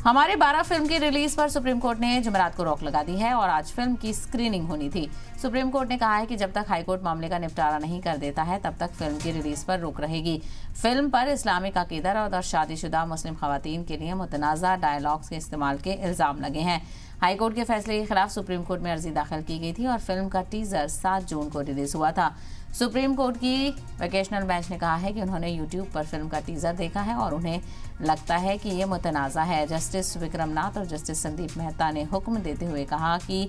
हमारे 12 फिल्म की रिलीज पर सुप्रीम कोर्ट ने जुमेरात को रोक लगा दी है और आज फिल्म की स्क्रीनिंग होनी थी। सुप्रीम कोर्ट ने कहा है कि जब तक हाईकोर्ट मामले का निपटारा नहीं कर देता है तब तक फिल्म की रिलीज पर रोक रहेगी। फिल्म पर इस्लामिक अकीदत और शादीशुदा मुस्लिम खवातीन के लिए मुतनाज़ा डायलॉग्स के इस्तेमाल के इल्जाम लगे हैं। हाईकोर्ट के फैसले के खिलाफ सुप्रीम कोर्ट में अर्जी दाखिल की गई थी और फिल्म का टीजर 7 जून को रिलीज हुआ था। सुप्रीम कोर्ट की वेकेशनल बेंच ने कहा है कि उन्होंने यूट्यूब पर फिल्म का टीजर देखा है और उन्हें लगता है कि ये मुतनाज़ा है। जस्टिस विक्रमनाथ और जस्टिस संदीप मेहता ने हुक्म देते हुए कहा कि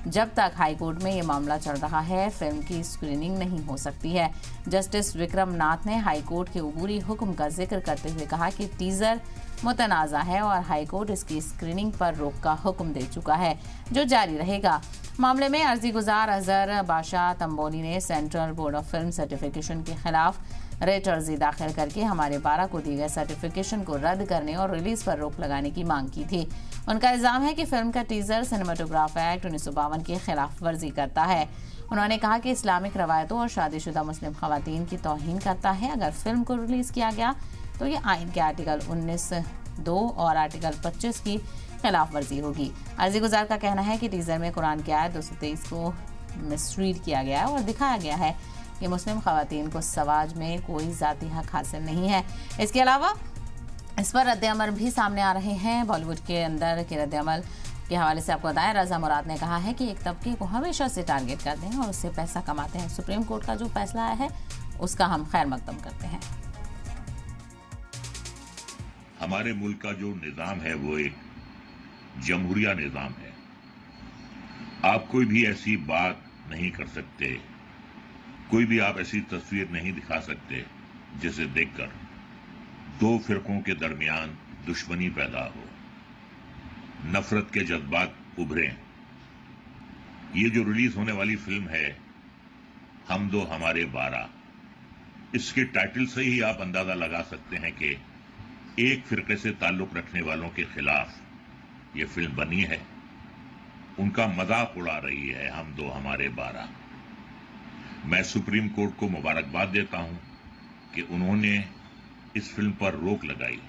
जब तक हाईकोर्ट में ये मामला चल रहा है फिल्म की स्क्रीनिंग नहीं हो सकती है। जस्टिस विक्रमनाथ ने हाईकोर्ट के अबूरी हुक्म का जिक्र करते हुए कहा कि टीजर मुतनाज़ा है और हाईकोर्ट इसकी स्क्रीनिंग पर रोक का हुक्म दे चुका है, जो जारी रहेगा। मामले में अर्जी गुजार अजहर बादशाह तंबोली ने central board of film certification के खिलाफ रेट अर्जी दाखिल करके हमारे 12 को दिए गए सर्टिफिकेशन को रद्द करने और रिलीज पर रोक लगाने की मांग की थी। उनका इल्जाम है कि फिल्म का टीजर सिनेमाटोग्राफ एक्ट 1952 की खिलाफ वर्जी करता है। उन्होंने कहा कि इस्लामिक रवायतों और शादीशुदा मुस्लिम खवातीन की तौहीन करता है। अगर फिल्म को रिलीज किया गया तो ये आइन के आर्टिकल 19(2) और आर्टिकल 25 की खिलाफ वर्जी होगी। अर्जी गुजार का कहना है कि टीजर में कुरान की आयत 223 को मिसरीड किया गया है और दिखाया गया है कि मुस्लिम खवातीन को समाज में कोई जाती हक हासिल नहीं है। इसके अलावा इस पर रद्द-ए-अमल भी सामने आ रहे हैं। बॉलीवुड के अंदर के रद्द-ए-अमल के हवाले से आपको बताएं, रज़ा मुराद ने कहा है कि एक तबके को हमेशा से टारगेट करते हैं और उससे पैसा कमाते हैं। सुप्रीम कोर्ट का जो फैसला आया है उसका हम खैर मकदम करते हैं। हमारे मुल्क का जो निज़ाम है वो एक जमहूरिया निज़ाम है। आप कोई भी ऐसी बात नहीं कर सकते, कोई भी आप ऐसी तस्वीर नहीं दिखा सकते जिसे देखकर दो फिरकों के दरमियान दुश्मनी पैदा हो, नफरत के जज्बात उभरें। ये जो रिलीज होने वाली फिल्म है हम दो हमारे 12, इसके टाइटल से ही आप अंदाजा लगा सकते हैं कि एक फिरके से ताल्लुक रखने वालों के खिलाफ ये फिल्म बनी है। उनका मजाक उड़ा रही है हम दो हमारे 12। मैं सुप्रीम कोर्ट को मुबारकबाद देता हूं कि उन्होंने इस फिल्म पर रोक लगाई।